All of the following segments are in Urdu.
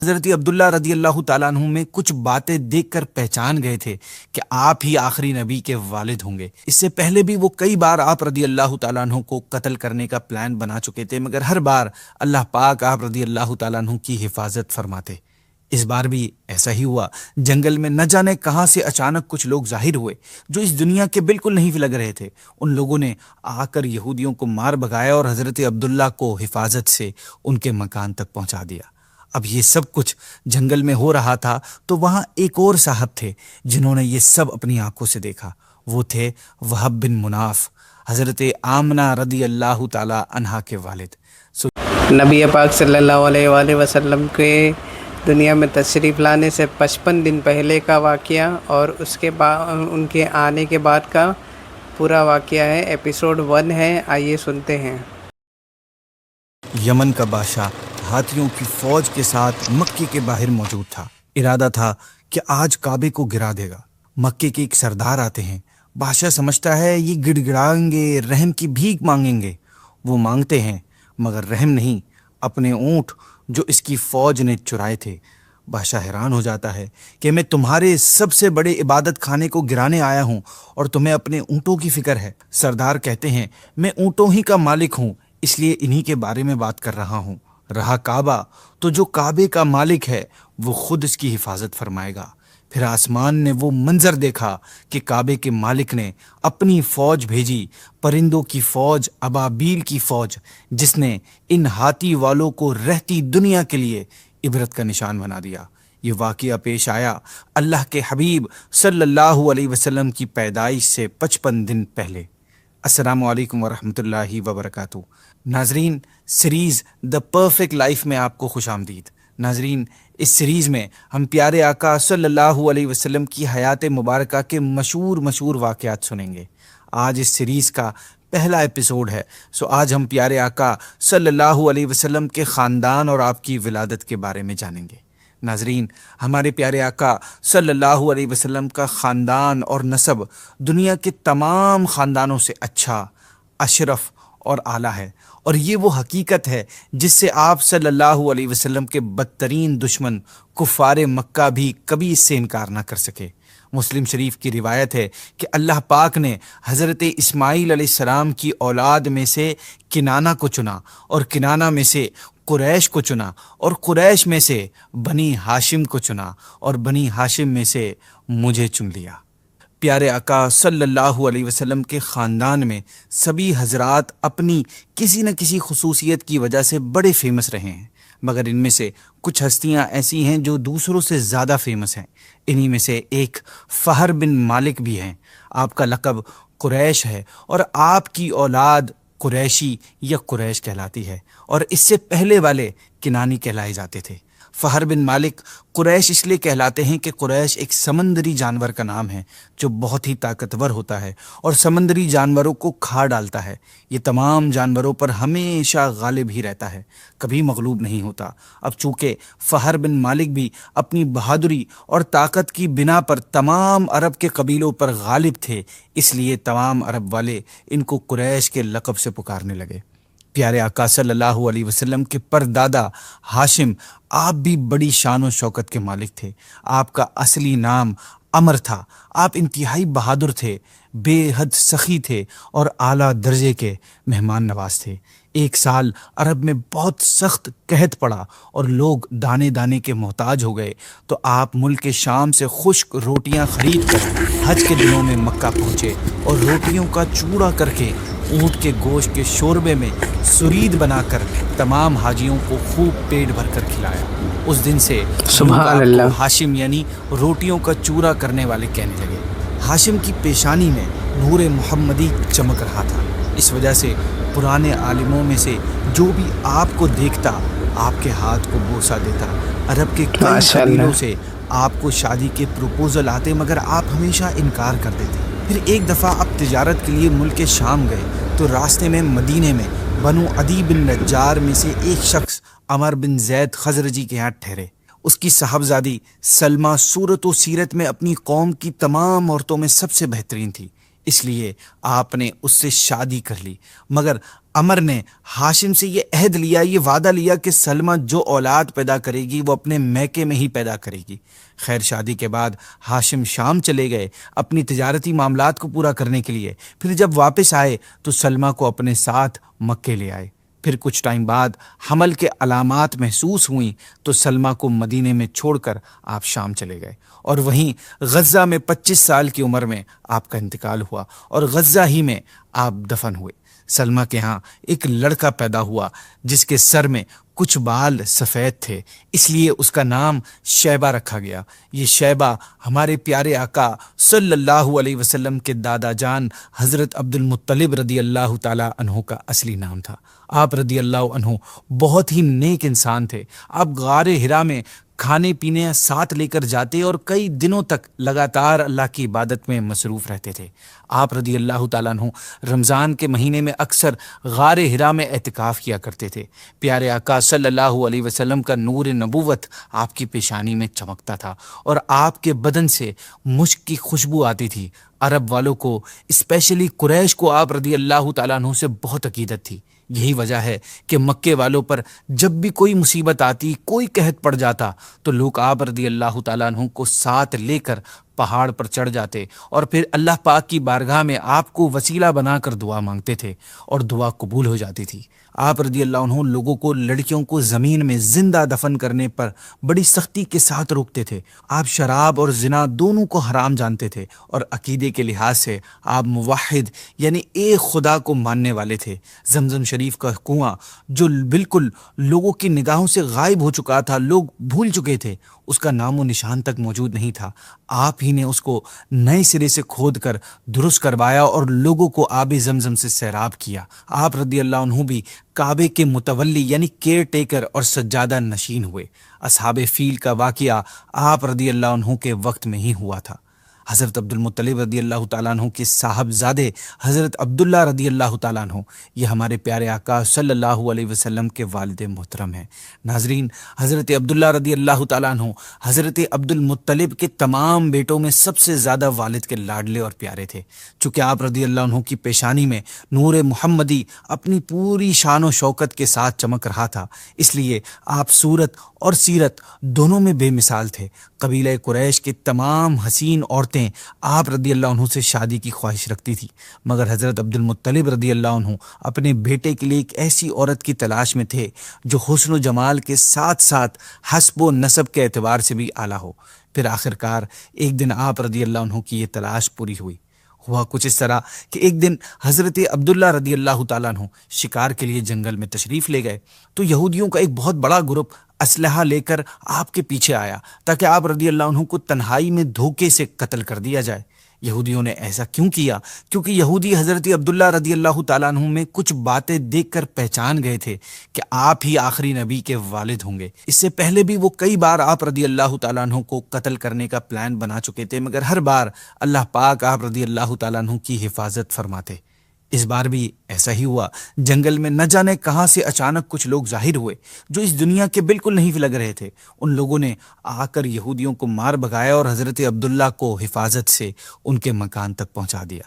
حضرت عبداللہ رضی اللہ تعالیٰ عنہ میں کچھ باتیں دیکھ کر پہچان گئے تھے کہ آپ ہی آخری نبی کے والد ہوں گے۔ اس سے پہلے بھی وہ کئی بار آپ رضی اللہ تعالیٰ عنہ کو قتل کرنے کا پلان بنا چکے تھے، مگر ہر بار اللہ پاک آپ رضی اللہ تعالیٰ عنہ کی حفاظت فرماتے۔ اس بار بھی ایسا ہی ہوا۔ جنگل میں نہ جانے کہاں سے اچانک کچھ لوگ ظاہر ہوئے جو اس دنیا کے بالکل نہیں لگ رہے تھے۔ ان لوگوں نے آ کر یہودیوں کو مار بھگایا اور حضرت عبداللہ کو حفاظت سے ان کے مکان تک پہنچا دیا۔ اب یہ سب کچھ جنگل میں ہو رہا تھا تو وہاں ایک اور صاحب تھے جنہوں نے یہ سب اپنی آنکھوں سے دیکھا۔ وہ تھے وہب بن مناف، حضرت آمنہ رضی اللہ تعالی عنہا کے والد۔ نبی پاک صلی اللہ علیہ وآلہ وسلم کے دنیا میں تشریف لانے سے 55 دن پہلے کا واقعہ اور اس کے بعد ان کے آنے کے بعد کا پورا واقعہ ہے، ایپیسوڈ 1 ہے، آئیے سنتے ہیں۔ یمن کا بادشاہ ہاتھیوں کی فوج کے ساتھ مکے کے باہر موجود تھا۔ ارادہ تھا کہ آج کعبے کو گرا دے گا۔ مکے کے ایک سردار آتے ہیں۔ بادشاہ سمجھتا ہے یہ گڑ گڑائیں گے، رحم کی بھیک مانگیں گے۔ وہ مانگتے ہیں مگر رحم نہیں، اپنے اونٹ جو اس کی فوج نے چرائے تھے۔ بادشاہ حیران ہو جاتا ہے کہ میں تمہارے سب سے بڑے عبادت خانے کو گرانے آیا ہوں اور تمہیں اپنے اونٹوں کی فکر ہے۔ سردار کہتے ہیں میں اونٹوں ہی کا مالک ہوں، اس لیے انہی کے بارے میں بات کر رہا ہوں۔ رہا کعبہ تو جو کعبے کا مالک ہے وہ خود اس کی حفاظت فرمائے گا۔ پھر آسمان نے وہ منظر دیکھا کہ کعبے کے مالک نے اپنی فوج بھیجی، پرندوں کی فوج، ابابیل کی فوج، جس نے ان ہاتھی والوں کو رہتی دنیا کے لیے عبرت کا نشان بنا دیا۔ یہ واقعہ پیش آیا اللہ کے حبیب صلی اللہ علیہ وسلم کی پیدائش سے 55 دن پہلے۔ السلام علیکم ورحمۃ اللہ وبرکاتہ۔ ناظرین، سیریز دا پرفیکٹ لائف میں آپ کو خوش آمدید۔ ناظرین، اس سیریز میں ہم پیارے آقا صلی اللہ علیہ وسلم کی حیات مبارکہ کے مشہور واقعات سنیں گے۔ آج اس سیریز کا پہلا ایپیسوڈ ہے، آج ہم پیارے آقا صلی اللہ علیہ وسلم کے خاندان اور آپ کی ولادت کے بارے میں جانیں گے۔ ناظرین، ہمارے پیارے آقا صلی اللہ علیہ وسلم کا خاندان اور نسب دنیا کے تمام خاندانوں سے اچھا، اشرف اور اعلیٰ ہے، اور یہ وہ حقیقت ہے جس سے آپ صلی اللہ علیہ وسلم کے بدترین دشمن کفار مکہ بھی کبھی اس سے انکار نہ کر سکے۔ مسلم شریف کی روایت ہے کہ اللہ پاک نے حضرت اسماعیل علیہ السلام کی اولاد میں سے کنانہ کو چنا، اور کنانہ میں سے قریش کو چنا، اور قریش میں سے بنی ہاشم کو چنا، اور بنی ہاشم میں سے مجھے چن لیا۔ پیارے آقا صلی اللہ علیہ وسلم کے خاندان میں سبھی حضرات اپنی کسی نہ کسی خصوصیت کی وجہ سے بڑے فیمس رہے ہیں، مگر ان میں سے کچھ ہستیاں ایسی ہیں جو دوسروں سے زیادہ فیمس ہیں۔ انہی میں سے ایک فہر بن مالک بھی ہیں۔ آپ کا لقب قریش ہے اور آپ کی اولاد قریشی یا قریش کہلاتی ہے، اور اس سے پہلے والے کنانی کہلائے جاتے تھے۔ فہر بن مالک قریش اس لیے کہلاتے ہیں کہ قریش ایک سمندری جانور کا نام ہے جو بہت ہی طاقتور ہوتا ہے اور سمندری جانوروں کو کھا ڈالتا ہے۔ یہ تمام جانوروں پر ہمیشہ غالب ہی رہتا ہے، کبھی مغلوب نہیں ہوتا۔ اب چونکہ فہر بن مالک بھی اپنی بہادری اور طاقت کی بنا پر تمام عرب کے قبیلوں پر غالب تھے، اس لیے تمام عرب والے ان کو قریش کے لقب سے پکارنے لگے۔ پیارے آقا صلی اللہ علیہ وسلم کے پردادا ہاشم آپ بھی بڑی شان و شوکت کے مالک تھے۔ آپ کا اصلی نام عمر تھا۔ آپ انتہائی بہادر تھے، بے حد سخی تھے اور اعلیٰ درجے کے مہمان نواز تھے۔ ایک سال عرب میں بہت سخت قحط پڑا اور لوگ دانے دانے کے محتاج ہو گئے، تو آپ ملک شام سے خشک روٹیاں خرید کر حج کے دنوں میں مکہ پہنچے اور روٹیوں کا چوڑا کر کے اونٹ کے گوشت کے شوربے میں سرید بنا کر تمام حاجیوں کو خوب پیٹ بھر کر کھلایا۔ اس دن سے سبحان اللہ، ہاشم یعنی روٹیوں کا چورا کرنے والے کہنے لگے۔ ہاشم کی پیشانی میں نور محمدی چمک رہا تھا، اس وجہ سے پرانے عالموں میں سے جو بھی آپ کو دیکھتا آپ کے ہاتھ کو بوسہ دیتا۔ عرب کے کئی قبیلوں سے آپ کو شادی کے پروپوزل آتے، مگر آپ ہمیشہ انکار کر دیتے۔ پھر ایک دفعہ آپ تجارت کے لیے ملک شام گئے تو راستے میں مدینے میں بنو عدی بن نجار میں سے ایک شخص عمر بن زید خزرجی کے ہاں ٹھہرے۔ اس کی صاحبزادی سلمہ صورت و سیرت میں اپنی قوم کی تمام عورتوں میں سب سے بہترین تھی، اس لیے آپ نے اس سے شادی کر لی، مگر عمر نے ہاشم سے یہ عہد لیا، یہ وعدہ لیا کہ سلمہ جو اولاد پیدا کرے گی وہ اپنے میکے میں ہی پیدا کرے گی۔ خیر شادی کے بعد ہاشم شام چلے گئے اپنی تجارتی معاملات کو پورا کرنے کے لیے۔ پھر جب واپس آئے تو سلمہ کو اپنے ساتھ مکے لے آئے۔ پھر کچھ ٹائم بعد حمل کے علامات محسوس ہوئیں تو سلمہ کو مدینے میں چھوڑ کر آپ شام چلے گئے، اور وہیں غزہ میں 25 سال کی عمر میں آپ کا انتقال ہوا اور غزہ ہی میں آپ دفن ہوئے۔ سلمہ کے ہاں ایک لڑکا پیدا ہوا جس کے سر میں کچھ بال سفید تھے، اس لیے اس کا نام شیبہ رکھا گیا۔ یہ شیبہ ہمارے پیارے آقا صلی اللہ علیہ وسلم کے دادا جان حضرت عبد المطلب رضی اللہ تعالی عنہ کا اصلی نام تھا۔ آپ رضی اللہ عنہ بہت ہی نیک انسان تھے۔ آپ غار ہرا میں کھانے پینے ساتھ لے کر جاتے اور کئی دنوں تک لگاتار اللہ کی عبادت میں مصروف رہتے تھے۔ آپ رضی اللہ تعالیٰ عنہ رمضان کے مہینے میں اکثر غار ہرا میں اعتکاف کیا کرتے تھے۔ پیارے آقا صلی اللہ علیہ وسلم کا نور نبوت آپ کی پیشانی میں چمکتا تھا اور آپ کے بدن سے مشک کی خوشبو آتی تھی۔ عرب والوں کو، اسپیشلی قریش کو، آپ رضی اللہ تعالیٰ عنہ سے بہت عقیدت تھی۔ یہی وجہ ہے کہ مکے والوں پر جب بھی کوئی مصیبت آتی، کوئی قحط پڑ جاتا، تو لوگ آپ رضی اللہ تعالیٰ عنہ کو ساتھ لے کر پہاڑ پر چڑھ جاتے اور پھر اللہ پاک کی بارگاہ میں آپ کو وسیلہ بنا کر دعا مانگتے تھے اور دعا قبول ہو جاتی تھی۔ آپ رضی اللہ عنہ لوگوں کو لڑکیوں کو زمین میں زندہ دفن کرنے پر بڑی سختی کے ساتھ روکتے تھے۔ آپ شراب اور زنا دونوں کو حرام جانتے تھے اور عقیدے کے لحاظ سے آپ موحد یعنی ایک خدا کو ماننے والے تھے۔ زمزم شریف کا کنواں جو بالکل لوگوں کی نگاہوں سے غائب ہو چکا تھا، لوگ بھول چکے تھے، اس کا نام و نشان تک موجود نہیں تھا۔ آپ ہی نے اس کو نئے سرے سے کھود کر درست کروایا اور لوگوں کو آب زمزم سے سیراب کیا۔ آپ رضی اللہ عنہ بھی کعبے کے متولی یعنی کیئر ٹیکر اور سجادہ نشین ہوئے۔ اصحاب فیل کا واقعہ آپ رضی اللہ عنہ کے وقت میں ہی ہوا تھا۔ حضرت عبد المطلب رضی اللہ تعالیٰ عنہ کے صاحبزادے حضرت عبداللہ رضی اللہ تعالیٰ عنہ، یہ ہمارے پیارے آقا صلی اللہ علیہ وسلم کے والد محترم ہیں۔ ناظرین، حضرت عبداللہ رضی اللہ تعالیٰ عنہ حضرت عبد المطلب کے تمام بیٹوں میں سب سے زیادہ والد کے لاڈلے اور پیارے تھے۔ چونکہ آپ رضی اللہ عنہ کی پیشانی میں نور محمدی اپنی پوری شان و شوکت کے ساتھ چمک رہا تھا، اس لیے آپ صورت اور سیرت دونوں میں بے مثال تھے۔ قبیلہ قریش کے تمام حسین عورتیں آپ رضی اللہ عنہ سے شادی کی خواہش رکھتی تھی، مگر حضرت عبد المطلب رضی اللہ عنہ اپنے بیٹے کے لیے ایک ایسی عورت کی تلاش میں تھے جو حسن و جمال کے ساتھ ساتھ حسب و نسب کے اعتبار سے بھی اعلیٰ ہو۔ پھر آخرکار ایک دن آپ رضی اللہ عنہ کی یہ تلاش پوری ہوئی۔ ہوا کچھ اس طرح کہ ایک دن حضرت عبداللہ رضی اللہ تعالیٰ عنہ شکار کے لیے جنگل میں تشریف لے گئے تو یہودیوں کا ایک بہت بڑا گروپ اسلحہ لے کر آپ کے پیچھے آیا تاکہ آپ رضی اللہ عنہ کو تنہائی میں دھوکے سے قتل کر دیا جائے۔ یہودیوں نے ایسا کیوں کیا؟ کیونکہ یہودی حضرت عبداللہ رضی اللہ تعالیٰ عنہ میں کچھ باتیں دیکھ کر پہچان گئے تھے کہ آپ ہی آخری نبی کے والد ہوں گے۔ اس سے پہلے بھی وہ کئی بار آپ رضی اللہ تعالیٰ عنہ کو قتل کرنے کا پلان بنا چکے تھے، مگر ہر بار اللہ پاک آپ رضی اللہ تعالیٰ عنہ کی حفاظت فرماتے۔ اس بار بھی ایسا ہی ہوا۔ جنگل میں نہ جانے کہاں سے اچانک کچھ لوگ ظاہر ہوئے جو اس دنیا کے بالکل نہیں لگ رہے تھے۔ ان لوگوں نے آ کر یہودیوں کو مار بھگایا اور حضرت عبداللہ کو حفاظت سے ان کے مکان تک پہنچا دیا۔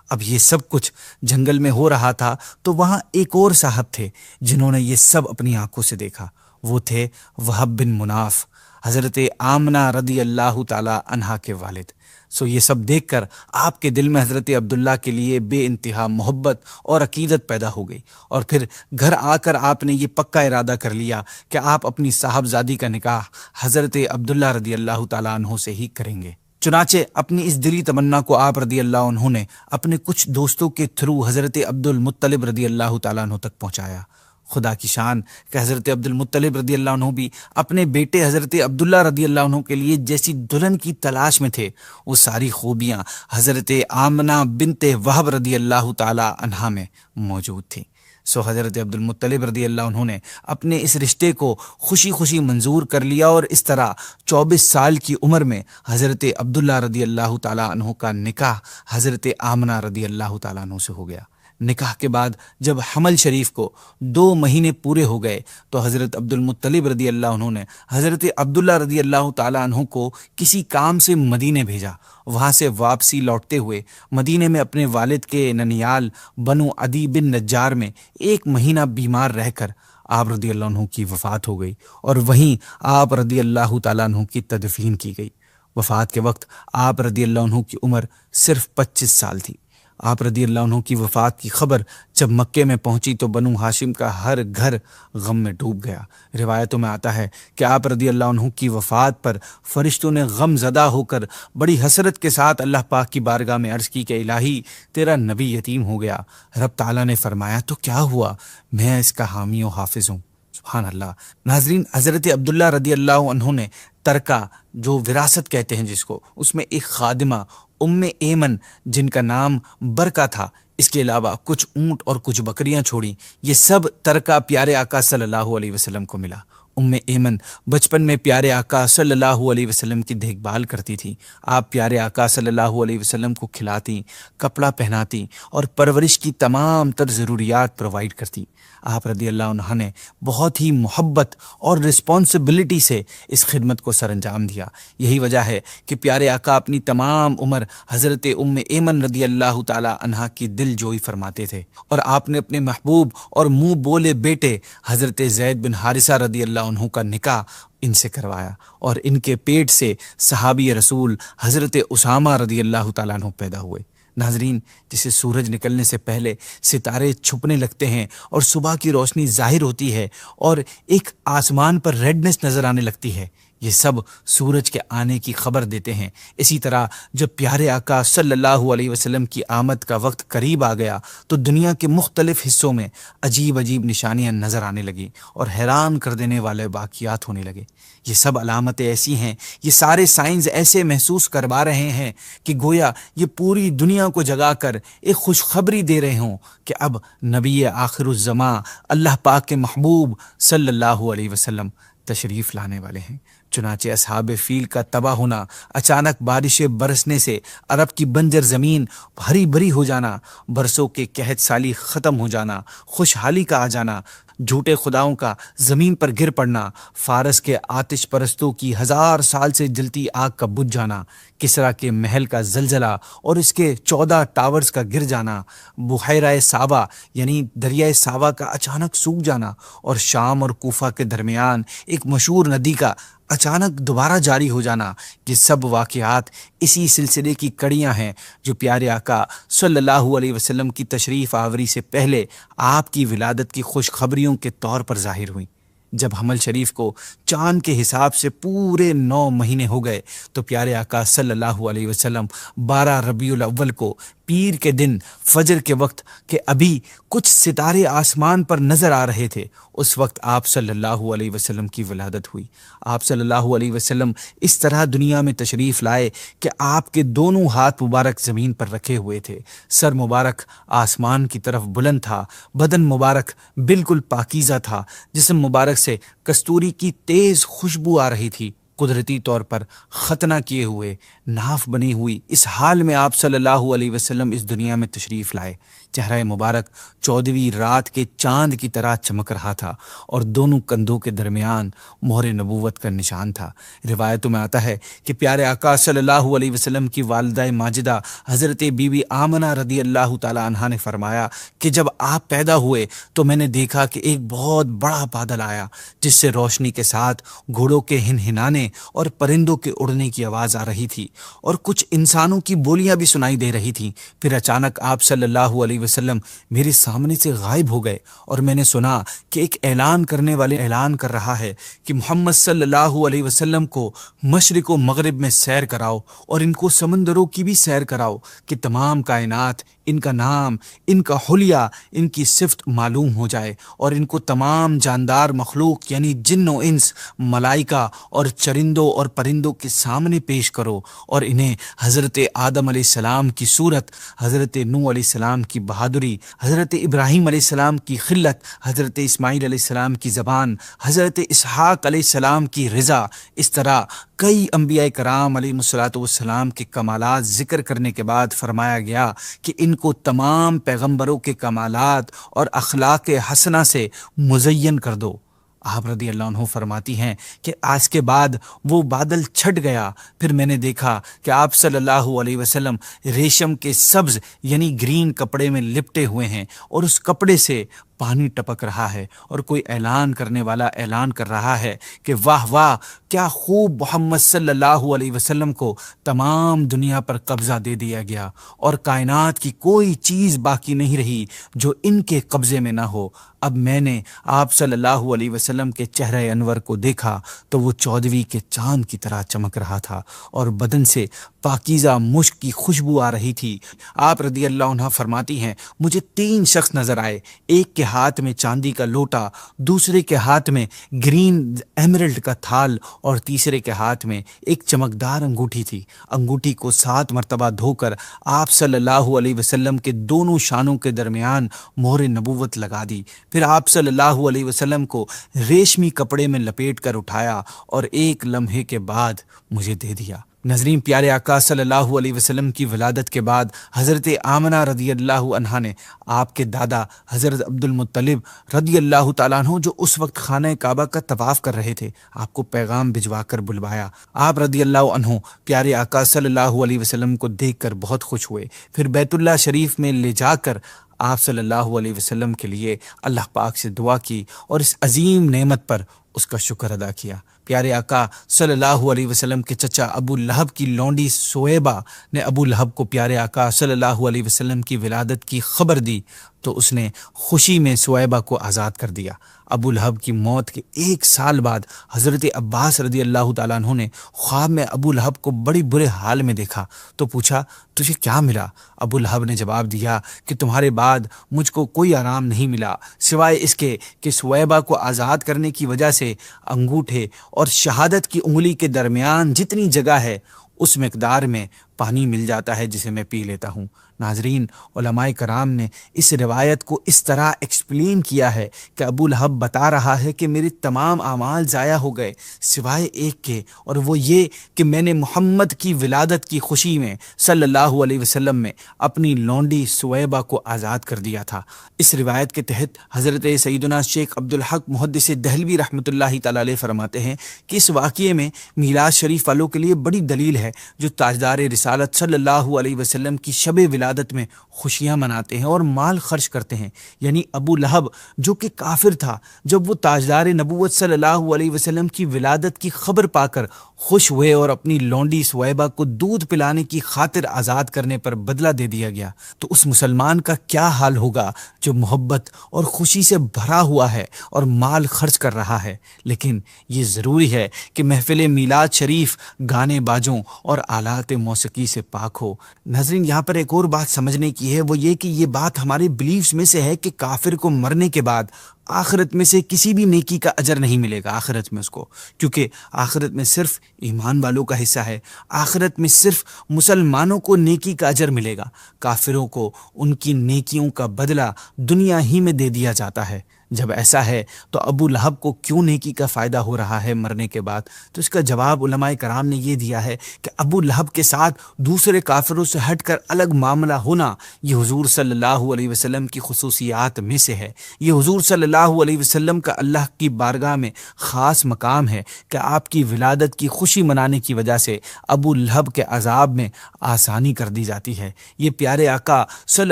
اب یہ سب کچھ جنگل میں ہو رہا تھا تو وہاں ایک اور صاحب تھے جنہوں نے یہ سب اپنی آنکھوں سے دیکھا۔ وہ تھے وہب بن مناف، حضرت آمنہ رضی اللہ تعالی عنہا کے والد۔ یہ سب دیکھ کر آپ کے دل میں حضرت عبداللہ کے لیے بے انتہا محبت اور عقیدت پیدا ہو گئی، اور پھر گھر آ کر آپ نے یہ پکا ارادہ کر لیا کہ آپ اپنی صاحبزادی کا نکاح حضرت عبداللہ رضی اللہ تعالیٰ عنہ سے ہی کریں گے۔ چنانچہ اپنی اس دلی تمنا کو آپ رضی اللہ عنہ نے اپنے کچھ دوستوں کے تھرو حضرت عبد المطلب رضی اللہ تعالیٰ عنہ تک پہنچایا۔ خدا کی شان کہ حضرت عبد المطلب رضی اللہ عنہ بھی اپنے بیٹے حضرت عبداللہ رضی اللہ عنہ کے لیے جیسی دلہن کی تلاش میں تھے، وہ ساری خوبیاں حضرت آمنہ بنت وہب رضی اللہ تعالی عنہا میں موجود تھیں۔ حضرت عبد المطلب رضی اللہ عنہ نے اپنے اس رشتے کو خوشی خوشی منظور کر لیا، اور اس طرح 24 سال کی عمر میں حضرت عبداللہ رضی اللہ تعالی عنہ کا نکاح حضرت آمنہ رضی اللہ تعالیٰ عنہ سے ہو گیا۔ نکاح کے بعد جب حمل شریف کو 2 مہینے پورے ہو گئے تو حضرت عبد المطلب رضی اللہ عنہ نے حضرت عبداللہ رضی اللہ تعالیٰ عنہ کو کسی کام سے مدینے بھیجا۔ وہاں سے واپسی لوٹتے ہوئے مدینے میں اپنے والد کے ننیال بنو عدی بن نجار میں 1 مہینہ بیمار رہ کر آپ رضی اللہ عنہ کی وفات ہو گئی، اور وہیں آپ رضی اللہ تعالیٰ عنہ کی تدفین کی گئی۔ وفات کے وقت آپ رضی اللہ عنہ کی عمر صرف 25 سال تھی۔ آپ رضی اللہ عنہ کی وفات کی خبر جب مکے میں پہنچی تو بنو ہاشم کا ہر گھر غم میں ڈوب گیا۔ روایتوں میں آتا ہے کہ آپ رضی اللہ عنہ کی وفات پر فرشتوں نے غم زدہ ہو کر بڑی حسرت کے ساتھ اللہ پاک کی بارگاہ میں عرض کی کہ الہی تیرا نبی یتیم ہو گیا۔ رب تعالیٰ نے فرمایا تو کیا ہوا، میں اس کا حامی و حافظ ہوں۔ سبحان اللہ۔ ناظرین، حضرت عبداللہ رضی اللہ عنہ نے ترکہ، جو وراثت کہتے ہیں جس کو، اس میں ایک خادمہ ام ایمن جن کا نام برکہ تھا، اس کے علاوہ کچھ اونٹ اور کچھ بکریاں چھوڑیں۔ یہ سب ترکہ پیارے آقا صلی اللہ علیہ وسلم کو ملا۔ ام ایمن بچپن میں پیارے آقا صلی اللہ علیہ وسلم کی دیکھ بھال کرتی تھی۔ آپ پیارے آقا صلی اللہ علیہ وسلم کو کھلاتی، کپڑا پہناتی اور پرورش کی تمام تر ضروریات پرووائڈ کرتی۔ آپ رضی اللہ عنہ نے بہت ہی محبت اور رسپانسبلٹی سے اس خدمت کو سر انجام دیا۔ یہی وجہ ہے کہ پیارے آقا اپنی تمام عمر حضرت ام ایمن رضی اللہ تعالی عنہا کی دل جوئی فرماتے تھے، اور آپ نے اپنے محبوب اور منہ بولے بیٹے حضرت زید بن حارثہ رضی اللہ عنہ کا نکاح ان سے کروایا، اور ان کے پیٹ سے صحابی رسول حضرت اسامہ رضی اللہ تعالیٰ عنہ پیدا ہوئے۔ ناظرین، جسے سورج نکلنے سے پہلے ستارے چھپنے لگتے ہیں اور صبح کی روشنی ظاہر ہوتی ہے اور ایک آسمان پر ریڈنس نظر آنے لگتی ہے، یہ سب سورج کے آنے کی خبر دیتے ہیں۔ اسی طرح جب پیارے آقا صلی اللہ علیہ وسلم کی آمد کا وقت قریب آ گیا تو دنیا کے مختلف حصوں میں عجیب عجیب نشانیاں نظر آنے لگیں اور حیران کر دینے والے واقعات ہونے لگے۔ یہ سب علامتیں ایسی ہیں، یہ سارے سائنز ایسے محسوس کروا رہے ہیں کہ گویا یہ پوری دنیا کو جگا کر ایک خوشخبری دے رہے ہوں کہ اب نبی آخر الزماں اللہ پاک کے محبوب صلی اللہ علیہ وسلم تشریف لانے والے ہیں۔ چنانچہ اصحاب فیل کا تباہ ہونا، اچانک بارشیں برسنے سے عرب کی بنجر زمین ہری بھری ہو جانا، برسوں کے قحط سالی ختم ہو جانا، خوشحالی کا آ جانا، جھوٹے خداؤں کا زمین پر گر پڑنا، فارس کے آتش پرستوں کی 1000 سال سے جلتی آگ کا بجھ جانا، کسرا کے محل کا زلزلہ اور اس کے 14 ٹاورز کا گر جانا، بحیرہ ساوا یعنی دریائے ساوا کا اچانک سوکھ جانا، اور شام اور کوفہ کے درمیان ایک مشہور ندی کا اچانک دوبارہ جاری ہو جانا، یہ سب واقعات اسی سلسلے کی کڑیاں ہیں جو پیارے آقا صلی اللہ علیہ وسلم کی تشریف آوری سے پہلے آپ کی ولادت کی خوشخبریوں کے طور پر ظاہر ہوئیں۔ جب حمل شریف کو چاند کے حساب سے پورے 9 مہینے ہو گئے تو پیارے آقا صلی اللہ علیہ وسلم 12 ربیع الاول کو پیر کے دن فجر کے وقت کہ ابھی کچھ ستارے آسمان پر نظر آ رہے تھے، اس وقت آپ صلی اللہ علیہ وسلم کی ولادت ہوئی۔ آپ صلی اللہ علیہ وسلم اس طرح دنیا میں تشریف لائے کہ آپ کے دونوں ہاتھ مبارک زمین پر رکھے ہوئے تھے، سر مبارک آسمان کی طرف بلند تھا، بدن مبارک بالکل پاکیزہ تھا، جسم مبارک سے کستوری کی تیز خوشبو آ رہی تھی، قدرتی طور پر ختنہ کیے ہوئے، ناف بنی ہوئی، اس حال میں آپ صلی اللہ علیہ وسلم اس دنیا میں تشریف لائے۔ چہرہ مبارک 14ویں رات کے چاند کی طرح چمک رہا تھا اور دونوں کندھوں کے درمیان مہر نبوت کا نشان تھا۔ روایتوں میں آتا ہے کہ پیارے آقا صلی اللہ علیہ وسلم کی والدہ ماجدہ حضرت بی بی آمنہ رضی اللہ تعالی عنہا نے فرمایا کہ جب آپ پیدا ہوئے تو میں نے دیکھا کہ ایک بہت بڑا بادل آیا جس سے روشنی کے ساتھ گھوڑوں کے ہنہنانے اور پرندوں کے اڑنے کی آواز آ رہی تھی اور کچھ انسانوں کی بولیاں بھی سنائی دے رہی تھیں۔ پھر اچانک آپ صلی اللہ علیہ وسلم میرے سامنے سے غائب ہو گئے اور میں نے سنا کہ ایک اعلان کرنے والے اعلان کر رہا ہے کہ محمد صلی اللہ علیہ وسلم کو مشرق و مغرب میں سیر کراؤ اور ان کو سمندروں کی بھی سیر کراؤ کہ تمام کائنات ان کا نام، ان کا حلیہ، ان کی صفت معلوم ہو جائے، اور ان کو تمام جاندار مخلوق یعنی جن و انس، ملائکہ اور چرندوں اور پرندوں کے سامنے پیش کرو، اور انہیں حضرت آدم علیہ السلام کی صورت، حضرت نوح علیہ السلام کی بہادری، حضرت ابراہیم علیہ السلام کی خلت، حضرت اسماعیل علیہ السلام کی زبان، حضرت اسحاق علیہ السلام کی رضا، اس طرح کئی انبیاء کرام علیہم السلام کے کمالات ذکر کرنے کے بعد فرمایا گیا کہ ان کو تمام پیغمبروں کے کمالات اور اخلاق حسنہ سے مزین کر دو۔ آپ رضی اللہ عنہ فرماتی ہیں کہ آج کے بعد وہ بادل چھٹ گیا، پھر میں نے دیکھا کہ آپ صلی اللہ علیہ وسلم ریشم کے سبز یعنی گرین کپڑے میں لپٹے ہوئے ہیں اور اس کپڑے سے پانی ٹپک رہا ہے، اور کوئی اعلان کرنے والا اعلان کر رہا ہے کہ واہ واہ، کیا خوب محمد صلی اللہ علیہ وسلم کو تمام دنیا پر قبضہ دے دیا گیا، اور کائنات کی کوئی چیز باقی نہیں رہی جو ان کے قبضے میں نہ ہو۔ اب میں نے آپ صلی اللہ علیہ وسلم کے چہرہ انور کو دیکھا تو وہ 14ویں کے چاند کی طرح چمک رہا تھا اور بدن سے پاکیزہ مشک کی خوشبو آ رہی تھی۔ آپ رضی اللہ عنہ فرماتی ہیں مجھے 3 شخص نظر آئے، ایک کے ہاتھ میں چاندی کا لوٹا، دوسرے کے ہاتھ میں گرین ایمرلڈ کا تھال، اور تیسرے کے ہاتھ میں ایک چمکدار انگوٹھی تھی۔ انگوٹھی کو 7 مرتبہ دھو کر آپ صلی اللہ علیہ وسلم کے دونوں شانوں کے درمیان مہر نبوت لگا دی، پھر آپ صلی اللہ علیہ وسلم کو ریشمی کپڑے میں لپیٹ کر اٹھایا اور ایک لمحے کے بعد مجھے دے دیا۔ ناظرین، پیارے آقا صلی اللہ علیہ وسلم کی ولادت کے بعد حضرت آمنہ رضی اللہ عنہا نے آپ کے دادا حضرت عبد المطلب رضی اللہ تعالیٰ عنہ، جو اس وقت خانہ کعبہ کا طواف کر رہے تھے، آپ کو پیغام بھجوا کر بلوایا۔ آپ رضی اللہ عنہ پیارے آقا صلی اللہ علیہ وسلم کو دیکھ کر بہت خوش ہوئے، پھر بیت اللہ شریف میں لے جا کر آپ صلی اللہ علیہ وسلم کے لیے اللہ پاک سے دعا کی اور اس عظیم نعمت پر اس کا شکر ادا کیا۔ پیارے آقا صلی اللہ علیہ وسلم کے چچا ابو لہب کی لونڈی سویبہ نے ابو لہب کو پیارے آقا صلی اللہ علیہ وسلم کی ولادت کی خبر دی تو اس نے خوشی میں سویبہ کو آزاد کر دیا۔ ابو لہب کی موت کے 1 سال بعد حضرت عباس رضی اللہ تعالیٰ عنہ نے خواب میں ابو لہب کو بڑی برے حال میں دیکھا تو پوچھا تجھے کیا ملا؟ ابو لہب نے جواب دیا کہ تمہارے بعد مجھ کو کوئی آرام نہیں ملا سوائے اس کے کہ سویبہ کو آزاد کرنے کی وجہ سے انگوٹھے اور شہادت کی انگلی کے درمیان جتنی جگہ ہے اس مقدار میں پانی مل جاتا ہے جسے میں پی لیتا ہوں۔ ناظرین، علماء کرام نے اس روایت کو اس طرح ایکسپلین کیا ہے کہ ابو لہب بتا رہا ہے کہ میرے تمام اعمال ضائع ہو گئے سوائے ایک کے، اور وہ یہ کہ میں نے محمد کی ولادت کی خوشی میں صلی اللہ علیہ وسلم میں اپنی لونڈی سویبہ کو آزاد کر دیا تھا۔ اس روایت کے تحت حضرت سیدنا شیخ عبدالحق محدث دہلوی رحمۃ اللہ تعالی علیہ فرماتے ہیں کہ اس واقعے میں میلاد شریف والوں کے لیے بڑی دلیل ہے جو تاجدار رسالت صلی اللہ علیہ وسلم کی شب ولادت میں خوشیاں مناتے ہیں اور مال خرچ کرتے ہیں۔ یعنی ابو لہب جو کہ کافر تھا، جب وہ تاجدار نبوت صلی اللہ علیہ وسلم کی ولادت کی خبر پا کر خوش ہوئے اور اپنی لونڈی سویبہ کو دودھ پلانے کی خاطر آزاد کرنے پر بدلہ دے دیا گیا، تو اس مسلمان کا کیا حال ہوگا جو محبت اور خوشی سے بھرا ہوا ہے اور مال خرچ کر رہا ہے۔ لیکن یہ ضروری ہے کہ محفل میلاد شریف گانے باجوں اور آلات موسیقی سے پاک ہو۔ ناظرین، یہاں پر ایک اور بات سمجھنے کی ہے، وہ یہ کہ یہ بات ہمارے بلیفز میں سے ہے کہ کافر کو مرنے کے بعد آخرت میں سے کسی بھی نیکی کا اجر نہیں ملے گا آخرت میں اس کو، کیونکہ آخرت میں صرف ایمان والوں کا حصہ ہے۔ آخرت میں صرف مسلمانوں کو نیکی کا اجر ملے گا، کافروں کو ان کی نیکیوں کا بدلہ دنیا ہی میں دے دیا جاتا ہے۔ جب ایسا ہے تو ابو لہب کو کیوں نیکی کا فائدہ ہو رہا ہے مرنے کے بعد؟ تو اس کا جواب علماء کرام نے یہ دیا ہے کہ ابو لہب کے ساتھ دوسرے کافروں سے ہٹ کر الگ معاملہ ہونا یہ حضور صلی اللہ علیہ وسلم کی خصوصیات میں سے ہے۔ یہ حضور صلی اللہ علیہ وسلم کا اللہ کی بارگاہ میں خاص مقام ہے کہ آپ کی ولادت کی خوشی منانے کی وجہ سے ابو لہب کے عذاب میں آسانی کر دی جاتی ہے۔ یہ پیارے آقا صلی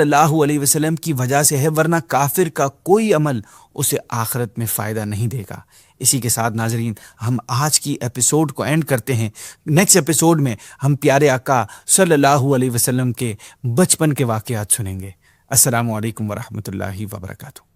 اللہ علیہ وسلم کی وجہ سے ہے، ورنہ کافر کا کوئی عمل اسے آخرت میں فائدہ نہیں دے گا۔ اسی کے ساتھ ناظرین، ہم آج کی ایپیسوڈ کو اینڈ کرتے ہیں۔ نیکسٹ ایپیسوڈ میں ہم پیارے آقا صلی اللہ علیہ وسلم کے بچپن کے واقعات سنیں گے۔ السلام علیکم ورحمۃ اللہ وبرکاتہ۔